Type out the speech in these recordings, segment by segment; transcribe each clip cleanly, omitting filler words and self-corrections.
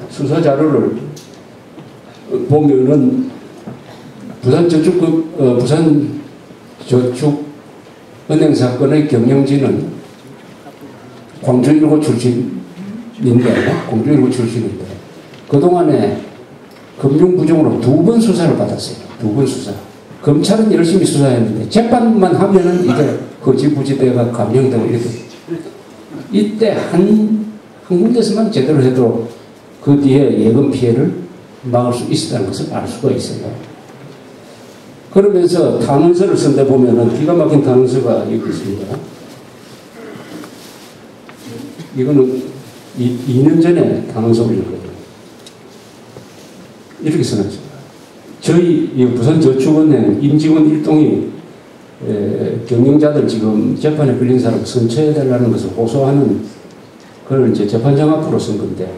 수사 자료를 보면은 부산저축은행 사건의 경영진은 광주1고 출신인데 그동안에 금융부정으로 2번 수사를 받았어요. 2번 수사. 검찰은 열심히 수사했는데 재판만 하면은 이게 거지부지대가 감형되고 이렇게. 이때 한 군데서만 제대로 해도 그 뒤에 예금 피해를 막을 수 있었다는 것을 알 수가 있어요. 그러면서 탄원서를 쓴데 보면은 기가 막힌 탄원서가 여기 있습니다. 이거는 2년 전에 탄원서 올린 거예요. 이렇게 써놨습니다. 저희 부산저축은행 임직원 일동이 경영자들 지금 재판에 걸린 사람 선처해달라는 것을 호소하는 그걸 이제 재판장 앞으로 쓴 건데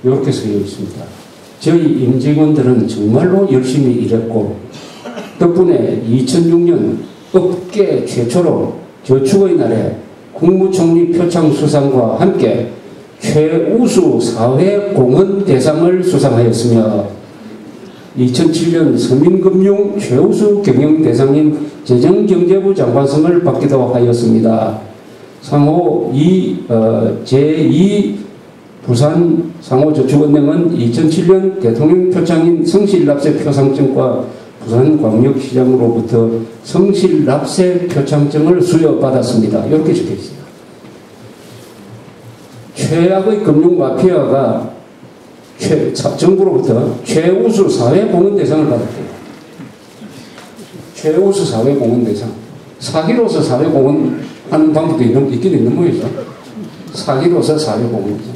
이렇게 쓰여 있습니다. 저희 임직원들은 정말로 열심히 일했고 덕분에 2006년 업계 최초로 저축의 날에 국무총리 표창 수상과 함께 최우수 사회공헌 대상을 수상하였으며 2007년 서민금융 최우수 경영대상인 재정경제부 장관상을 받기도 하였습니다. 상호 제2 부산 상호저축은행은 2007년 대통령 표창인 성실납세 표상증과 부산광역시장으로부터 성실납세 표창증을 수여받았습니다. 이렇게 적혀 있어요. 최악의 금융마피아가 정부로부터 최우수 사회공헌대상을 받았대요. 최우수 사회공헌대상. 사기로서 사회공헌 하는 방법도 있긴 있는 모양이죠. 사기로서 사회공헌대상.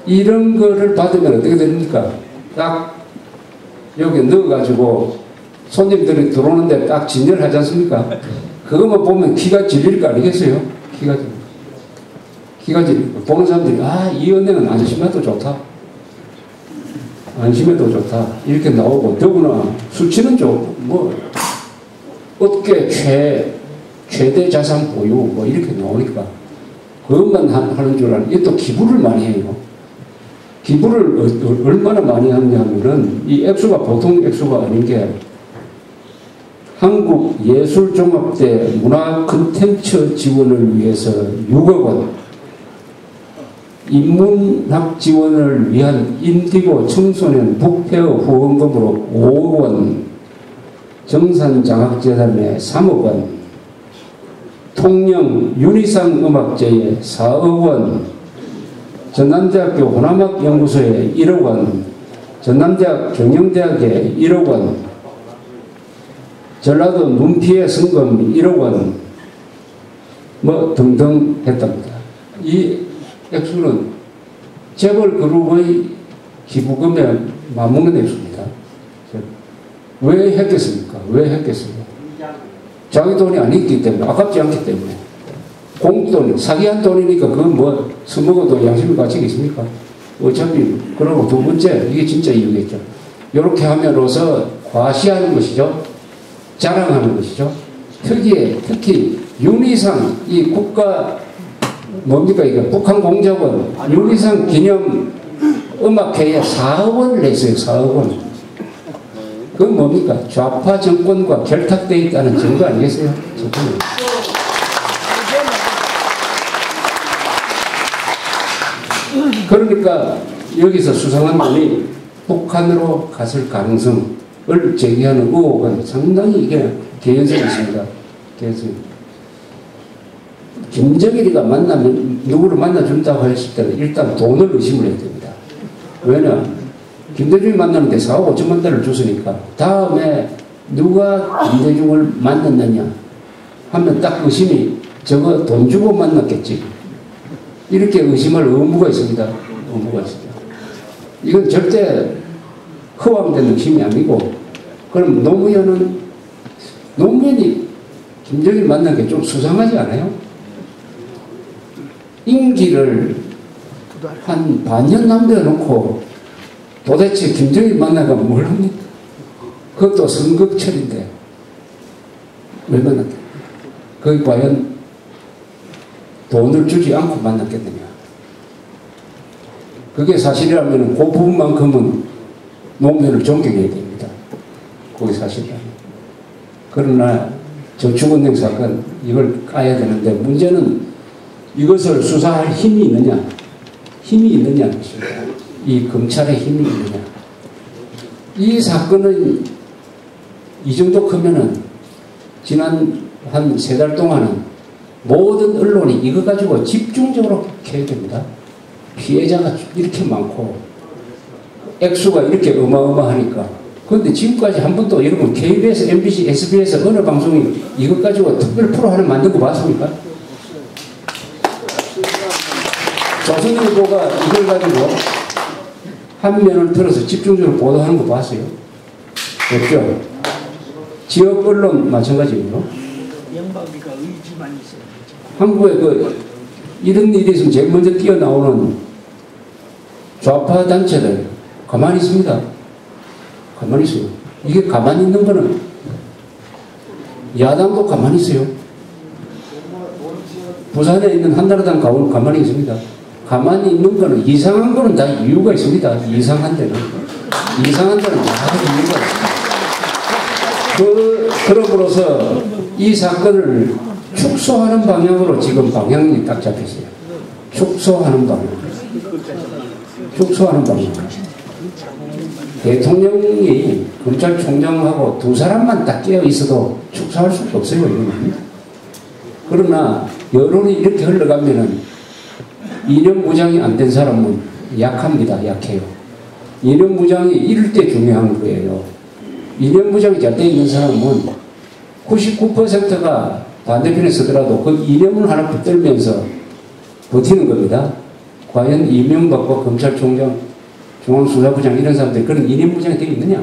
이런 거를 받으면 어떻게 됩니까? 딱 여기 넣어가지고 손님들이 들어오는데 딱 진열하지 않습니까? 그것만 보면 기가 질릴 거 아니겠어요? 기가 질릴 거. 보는 사람들이 이 은행은 안심해도 좋다. 안심해도 좋다. 이렇게 나오고 더구나 수치는 좀 업계 최대 자산 보유 이렇게 나오니까 그것만 하는 줄 아는 이게 또 기부를 많이 해요. 기부를 얼마나 많이 하냐면은 이 액수가 보통 액수가 아닌 게 한국예술종합대 문화콘텐츠 지원을 위해서 6억 원, 인문학 지원을 위한 인디고 청소년 북페어 후원금으로 5억 원, 정산장학재단에 3억 원, 통영 윤희상 음악제에 4억 원, 전남대학교 혼암학연구소에 1억 원, 전남대학 경영대학에 1억 원, 전라도 눈피해 성금 1억 원, 등등 했답니다. 이 액수는 재벌 그룹의 기부금에 맞먹는 액수입니다. 왜 했겠습니까? 왜 했겠어요? 자기 돈이 아니기 때문에, 아깝지 않기 때문에. 공돈, 사기한 돈이니까 그건 써먹어도 양심이 가치겠습니까? 어차피, 그러고 두 번째, 이게 진짜 이유겠죠. 이렇게 함으로써 과시하는 것이죠. 자랑하는 것이죠. 특히 윤희상, 이 국가, 이게 북한공작원, 윤희상 기념 음악회에 4억 원을 냈어요. 4억 원. 그건 뭡니까? 좌파 정권과 결탁되어 있다는 증거 아니겠어요? 그러니까 여기서 수상한 분이 북한으로 갔을 가능성을 제기하는 의혹은 상당히 이게 개연성이 있습니다. 개연성이. 김정일이가 누구를 만나준다고 했을 때는 일단 돈을 의심을 해야 됩니다. 왜냐? 김대중이 만나는데 4억 5천만 달러를 줬으니까 다음에 누가 김대중을 만났느냐 하면 딱 의심이 저거 돈 주고 만났겠지. 이렇게 의심할 의무가 있습니다. 의무가 있습니다. 이건 절대 허황된 의심이 아니고 그럼 노무현이 김정일 만난 게 좀 수상하지 않아요? 임기를 한 반년 남겨놓고 도대체 김정일 만나가 뭘 합니까? 그것도 선거철인데 왜 만났겠냐? 거기 과연 돈을 주지 않고 만났겠느냐? 그게 사실이라면 그 부분만큼은 노무현을 존경해야 됩니다. 그게 사실이라면. 그러나 저축은행 사건 이걸 까야 되는데 문제는 이것을 수사할 힘이 있느냐, 힘이 있느냐는 것입니다. 이 검찰의 힘이 있느냐. 이 사건은 이 정도 크면은 지난 한 3달 동안은 모든 언론이 이거 가지고 집중적으로 해야 됩니다. 피해자가 이렇게 많고 액수가 이렇게 어마어마하니까. 그런데 지금까지 한 번도 여러분 KBS, MBC, SBS 어느 방송이 이것 가지고 특별 프로 하나 만든 거 봤습니까? 조선일보가 이걸 가지고 한 면을 들어서 집중적으로 보도하는 거 봤어요? 없죠? 지역 언론 마찬가지고요. 영박이가 의지만 있어요. 한국에 이런 일이 있으면 제일 먼저 뛰어나오는 좌파 단체들 가만히 있습니다. 가만히 있어요. 이게 가만히 있는 거는 야당도 가만히 있어요. 부산에 있는 한나라당 가오는 가만히 있습니다. 가만히 있는 거는 이상한 거는 다 이유가 있습니다. 이상한 데는 다 이유가 있습니다. 그럼으로써 이 사건을 축소하는 방향으로 지금 방향이 딱 잡혔어요. 축소하는 방향. 대통령이 검찰총장하고 두 사람만 딱 깨어 있어도 축소할 수가 없어요. 이거는. 그러나 여론이 이렇게 흘러가면은 이념 무장이 안 된 사람은 약합니다. 약해요. 이념 무장이 이럴 때 중요한 거예요. 이념 무장이 잘 돼 있는 사람은 99%가 반대편에 서더라도 그 이념을 하나 붙들면서 버티는 겁니다. 과연 이명박과 검찰총장, 중앙수사부장 이런 사람들이 그런 이념 무장이 되어 있느냐?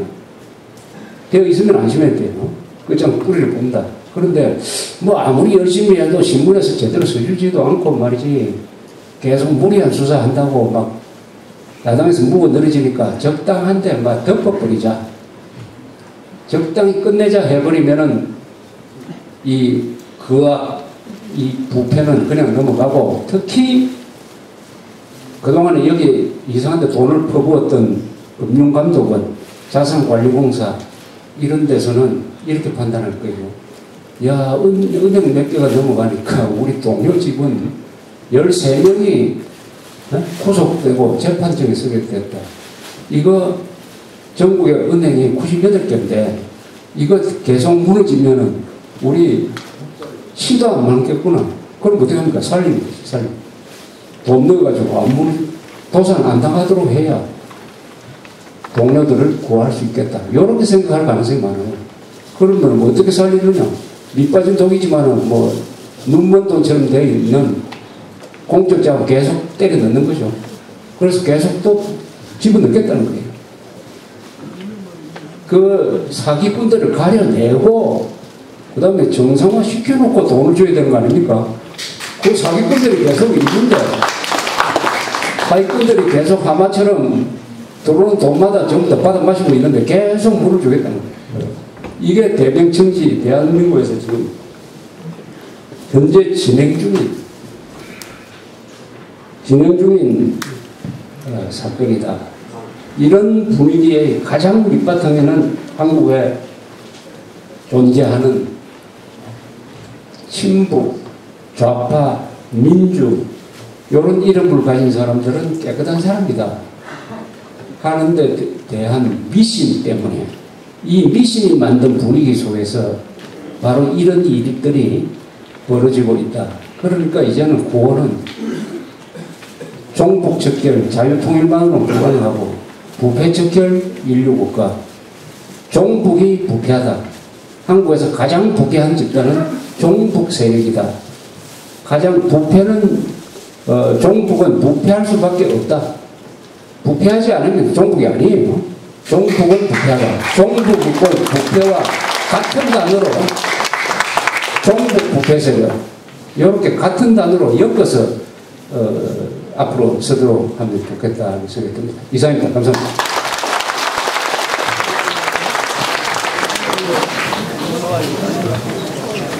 되어 있으면 안심해야 돼요. 그냥 뿌리를 뽑는다. 그런데 뭐 아무리 열심히 해도 신문에서 제대로 써주지도 않고 말이지 계속 무리한 수사한다고 막 야당에서 묵어 늘어지니까 적당한데 막 덮어버리자. 적당히 끝내자 해버리면은 이 부패는 그냥 넘어가고 특히 그동안에 여기 이상한데 돈을 퍼부었던 금융감독원, 자산관리공사 이런 데서는 이렇게 판단할 거예요. 야, 은행 몇 개가 넘어가니까 우리 동료 직원 13명이 구속되고 재판정에 서게 됐다. 이거 전국의 은행이 98개인데 이거 계속 무너지면은 우리 시도 안 많겠구나. 그럼 어떻게 합니까? 살리는 거지, 살림. 돈 넣어가지고 도산 안 당하도록 해야 동료들을 구할 수 있겠다. 이렇게 생각할 가능성이 많아요. 그러면 뭐 어떻게 살리느냐? 밑 빠진 독이지만은 뭐 눈먼 돈처럼 되어 있는 공적자하고 계속 때려 넣는 거죠. 그래서 계속 또 집어넣겠다는 거예요. 그 사기꾼들을 가려내고 그 다음에 정상화 시켜놓고 돈을 줘야 되는 거 아닙니까? 그 사기꾼들이 계속 있는데 사기꾼들이 계속 하마처럼 들어오는 돈마다 전부 다 받아 마시고 있는데 계속 물을 주겠다는 거예요. 이게 대병청지 대한민국에서 지금 현재 진행 중인 사건이다. 이런 분위기의 가장 밑바탕에는 한국에 존재하는 친북, 좌파, 민주 이런 이름을 가진 사람들은 깨끗한 사람이다 하는데 대한 미신 때문에 이 미신이 만든 분위기 속에서 바로 이런 일들이 벌어지고 있다. 그러니까 이제는 구호는 종북적결 자유통일만으로 불가능하고 부패적결 인류국가. 종북이 부패하다. 한국에서 가장 부패한 집단은 종북 세력이다. 가장 부패는 종북은 부패할 수밖에 없다. 부패하지 않으면 종북이 아니에요. 종북은 부패하다. 종북 있고 부패와 같은 단어로 종북 부패 세력 이렇게 같은 단어로 엮어서 앞으로 서도록 하면 좋겠다는 생각이 듭니다. 이상입니다. 감사합니다.